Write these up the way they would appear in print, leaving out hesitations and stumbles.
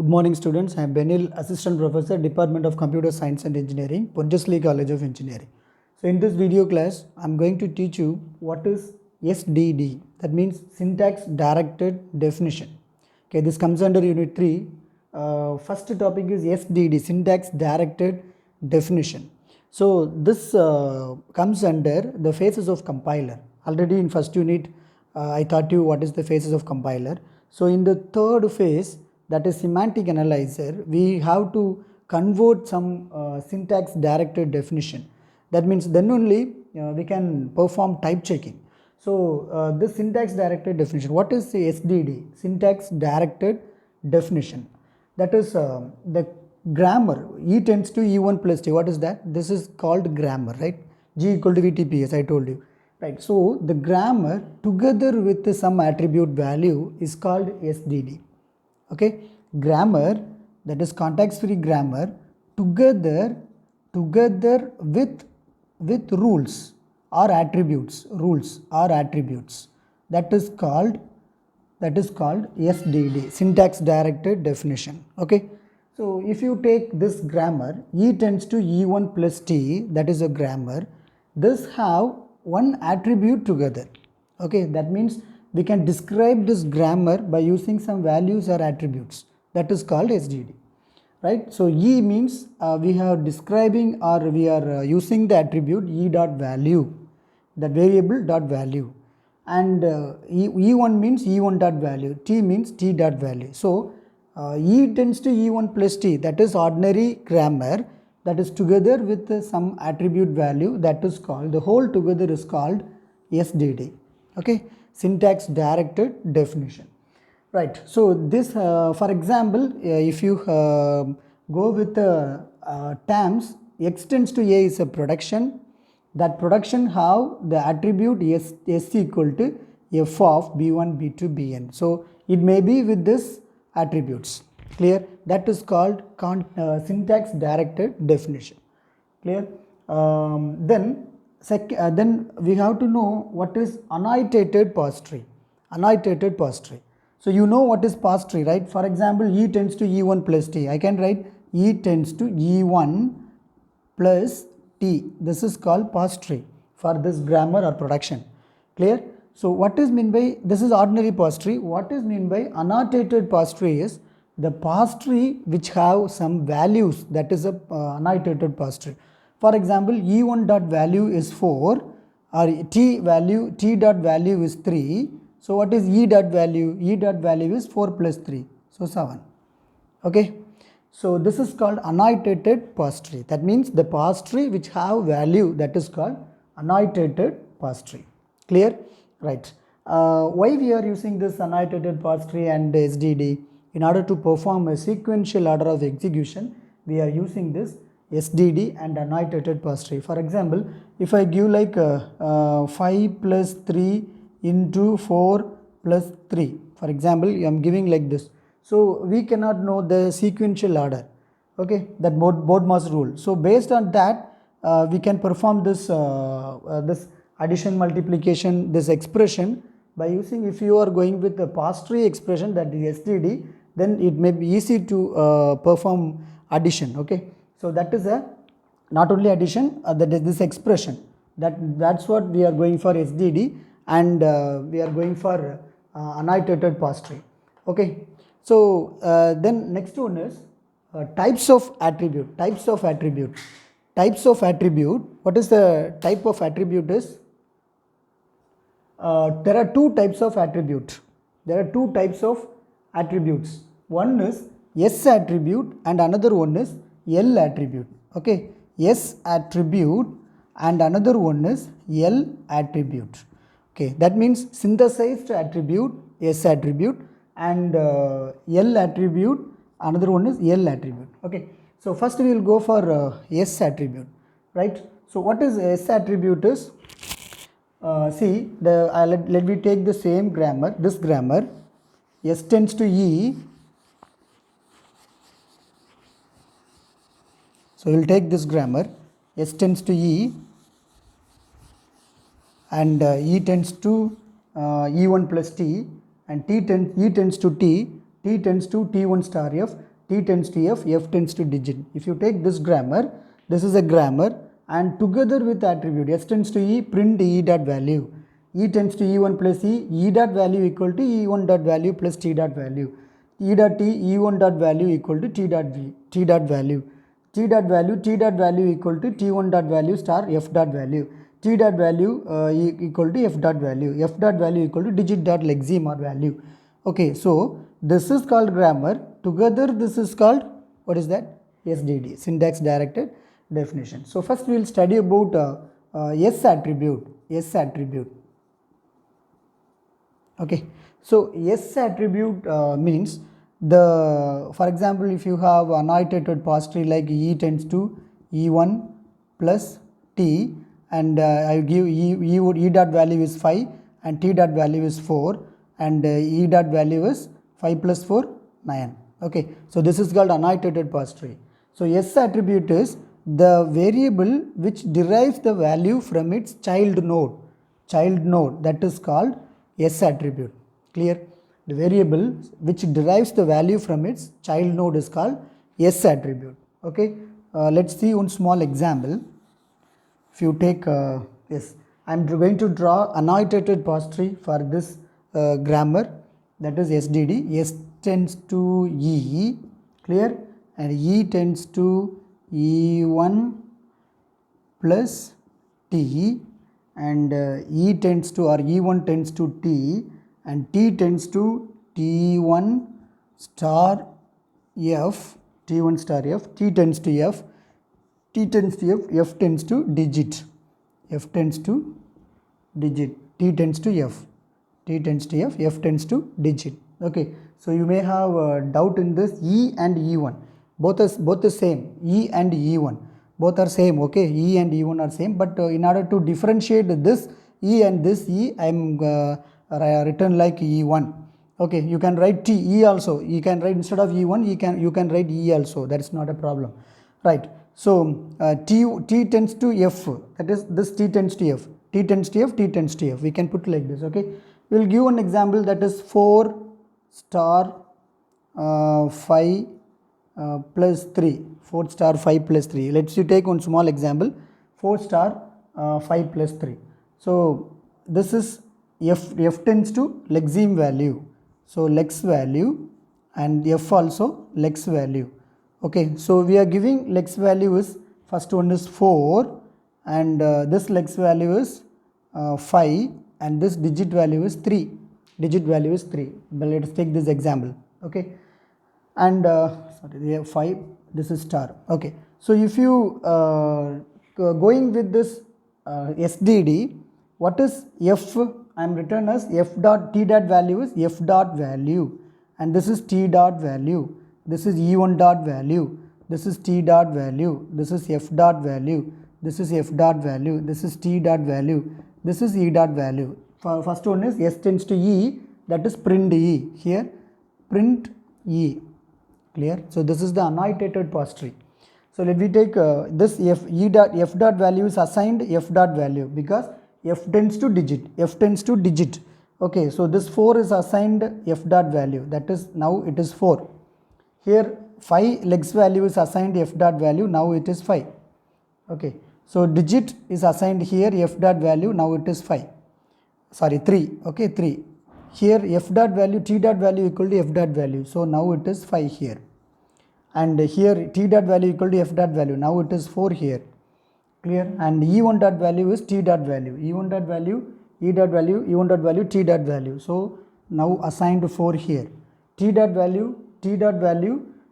Good morning students, I am Benil, Assistant Professor, Department of Computer Science and Engineering, Pondicherry College of Engineering. So in this video class, I am going to teach you what is SDD, that means Syntax Directed Definition. Okay, this comes under Unit 3. First topic is SDD, Syntax Directed Definition. So this comes under the phases of compiler. Already in first unit, I taught you what is the phases of compiler. So in the third phase, that is semantic analyzer, we have to convert some syntax directed definition. That means then only we can perform type checking. So this syntax directed definition, what is the SDD, syntax directed definition? That is the grammar, E tends to E1 plus T. What is that? This is called grammar, right? G equal to VTP, as I told you. Right, so the grammar together with some attribute value is called SDD. Okay, grammar, that is context free grammar, together with rules or attributes, that is called SDD, syntax directed definition. Okay, so if you take this grammar, E tends to E1 plus T, that is a grammar. This have one attribute together. Okay, that means we can describe this grammar by using some values or attributes, that is called SDD, right? So E means we are describing or we are using the attribute E dot value, that variable dot value, and E1 means E1 dot value, T means T dot value. So E tends to E1 plus T, that is ordinary grammar, that is together with some attribute value, that is called, the whole together is called SDD. Okay, syntax directed definition. Right, so this for example, if you go with terms, X tends to A is a production, that production have the attribute S equal to F of B1, B2, Bn. So it may be with this attributes. Clear? That is called syntax directed definition. Clear? Then we have to know what is annotated parse tree. Annotated parse tree. So you know what is parse tree, right? For example, E tends to E1 plus T. I can write E tends to E1 plus T. This is called parse tree for this grammar or production. Clear? So what is mean by, this is ordinary parse tree. What is mean by annotated parse tree is the parse tree which have some values, that is a annotated parse tree. For example, E1 dot value is 4 or T dot value is 3. So what is E dot value? E dot value is 4 plus 3, so 7. Okay, so this is called annotated parse tree. That means the parse tree which have value, that is called annotated parse tree. Clear? Right. Why we are using this annotated parse tree and SDD? In order to perform a sequential order of execution, we are using this SDD and annotated parse tree. For example, if I give like 5 plus 3 into 4 plus 3, for example, I am giving like this. So we cannot know the sequential order. Okay, that BODMAS rule. So based on that, we can perform this this addition, multiplication, this expression by using, if you are going with the parse tree expression, that is SDD, then it may be easy to perform addition. Okay, so that is a not only addition, that is this expression, that's what we are going for SDD, and we are going for annotated parse tree. Okay, so then next one is types of attribute. What is the type of attribute is? There are two types of attribute. One is S attribute and another one is L attribute. Okay, S attribute and another one is L attribute. Okay, that means synthesized attribute, S attribute, and L attribute, another one is L attribute. Okay, so first we will go for S attribute, right? So what is S attribute is, see, let me take the same grammar, this grammar, S tends to E. So we will take this grammar, S tends to E, and E tends to E1 plus T, and E tends to T tends to T1 star F, T tends to F tends to digit. If you take this grammar, this is a grammar, and together with attribute S tends to E, print E dot value. E tends to E1 plus E dot value equal to E1 dot value plus T dot value. E dot T, E1 dot value equal to T dot value. T dot value equal to T1 dot value star F dot value. T dot value equal to F dot value. F dot value equal to digit dot lexeme or value. Okay, so this is called grammar. Together this is called, what is that? SDD, syntax directed definition. So first we will study about S attribute. S attribute. Okay, so S attribute means for example, if you have annotated past tree like E tends to E1 plus T, and I give E dot value is 5 and T dot value is 4, and E dot value is 5 plus 4, 9. Okay, so this is called annotated past tree. So S attribute is the variable which derives the value from its child node. That is called S attribute. Clear? The variable which derives the value from its child node is called S attribute. Okay, let's see one small example. If you take yes, I am going to draw annotated past tree for this grammar, that is SDD. S tends to E, clear, and E tends to E1 plus T, and E tends to, or E1 tends to T, and T tends to T1 star F, T1 star F, T tends to F, T tends to F, F tends to digit, F tends to digit, T tends to F, T tends to F, F tends to digit. Okay, so you may have a doubt in this. E and E1, both the same. E and E1, both are same. Okay, E and E1 are same, but in order to differentiate this E and this E, I am written like E1. Okay, you can write T, E also. You can write, instead of E1, you can write E also. That is not a problem, right? So T tends to F. That is, this T tends to F. T tends to F. T tends to F. We can put like this. Okay, we will give an example, that is 4 star 5 plus 3. 4 star 5 plus 3. Let's you take one small example. 4 star 5 plus 3. So this is F tends to lexeme value. So lex value, and F also lex value. Okay, so we are giving lex value is, first one is 4, and this lex value is 5, and this digit value is 3. Digit value is 3. But let us take this example. Okay, and sorry, we have 5. This is star. Okay, so if you going with this SDD, what is F? I am written as F dot T dot value is F dot value, and this is T dot value. This is E1 dot value. This is T dot value. This is F dot value. This is F dot value. This is T dot value. This is E dot value. First one is S tends to E, that is print E. Here print E. Clear? So this is the annotated past tree. So let me take this F dot value is assigned F dot value because F tends to digit. F tends to digit. Okay, so this 4 is assigned F dot value. That is, now it is 4. Here 5 lex value is assigned F dot value. Now it is 5. Okay, so digit is assigned here F dot value. Now it is 5. Sorry, 3. Okay, 3. Here F dot value, T dot value equal to F dot value. So now it is 5 here. And here T dot value equal to F dot value. Now it is 4 here. Clear? And E1 dot value is T dot value. E1 dot value, E dot value, E1 dot value, T dot value. So now assigned 4 here. T dot value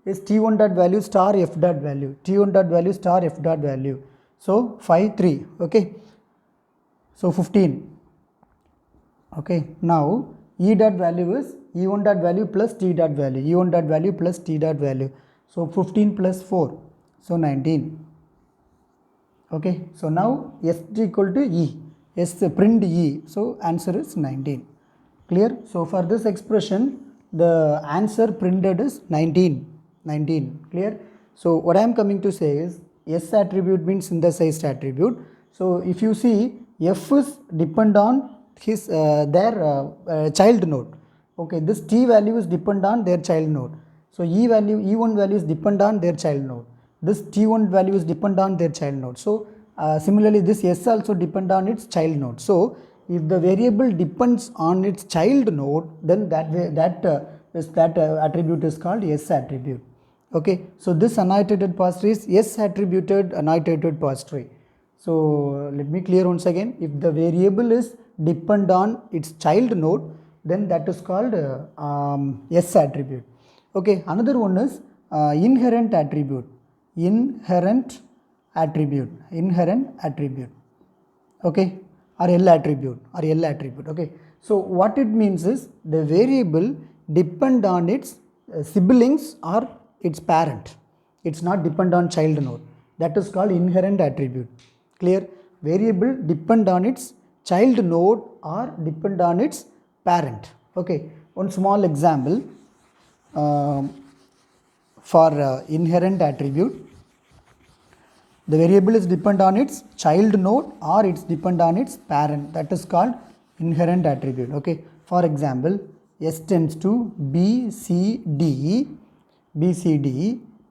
is T1 dot value star F dot value. T1 dot value star F dot value. So 5, 3. Okay. So 15. Okay. Now E dot value is E1 dot value plus T dot value. E1 dot value plus T dot value. So 15 plus 4. So 19. Okay, so now S equal to E, S print E, so answer is 19. Clear? So for this expression, the answer printed is 19. Clear? So what I am coming to say is S attribute means synthesized attribute. So if you see, F is depend on his their child node. Okay, this T value is depend on their child node. So E1 values depend on their child node. This T1 values depend on their child node. So similarly this S also depend on its child node. So if the variable depends on its child node, then that attribute is called S attribute. Okay, so this annotated pass tree is S attributed annotated pass tree. So let me clear once again. If the variable is depend on its child node, then that is called S attribute. Okay, another one is inherent attribute. Inherent attribute. Okay, or L attribute Okay, so what it means is the variable depend on its siblings or its parent. It's not depend on child node. That is called inherent attribute. Clear? Variable depend on its child node or depend on its parent. Okay, one small example for inherent attribute. The variable is depend on its child node or it's depend on its parent. That is called inherent attribute. Okay, for example, S tends to B, C, D.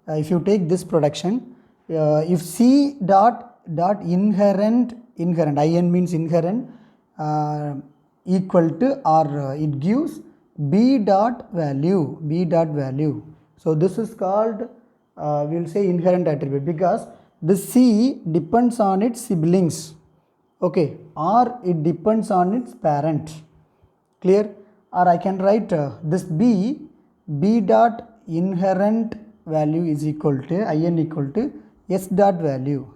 If you take this production, if C dot inherent, in means inherent, equal to or it gives B dot value. So this is called we will say inherent attribute, because the C depends on its siblings, okay, or it depends on its parent. Clear? Or I can write this B dot inherent value is equal to in equal to S dot value.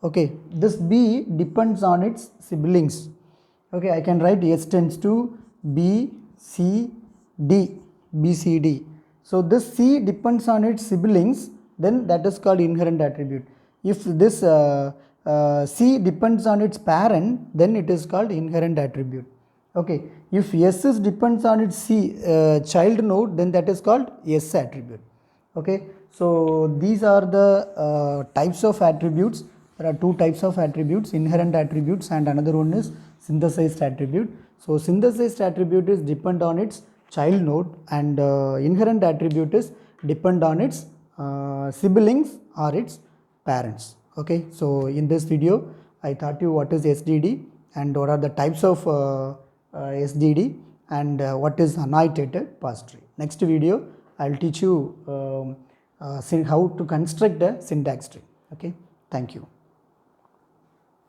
Okay, this B depends on its siblings. Okay, I can write S tends to B, C, D. So this C depends on its siblings, then that is called inherent attribute. If this C depends on its parent, then it is called inherent attribute. Okay, if S is depends on its C child node, then that is called S attribute. Okay, so these are the types of attributes. There are two types of attributes, inherent attributes and another one is synthesized attribute. So synthesized attribute is depend on its child node and inherent attribute is depend on its siblings or its parents. Okay, so in this video I taught you what is SDD and what are the types of SDD and what is annotated pass tree. Next video I will teach you how to construct a syntax tree. Okay, thank you.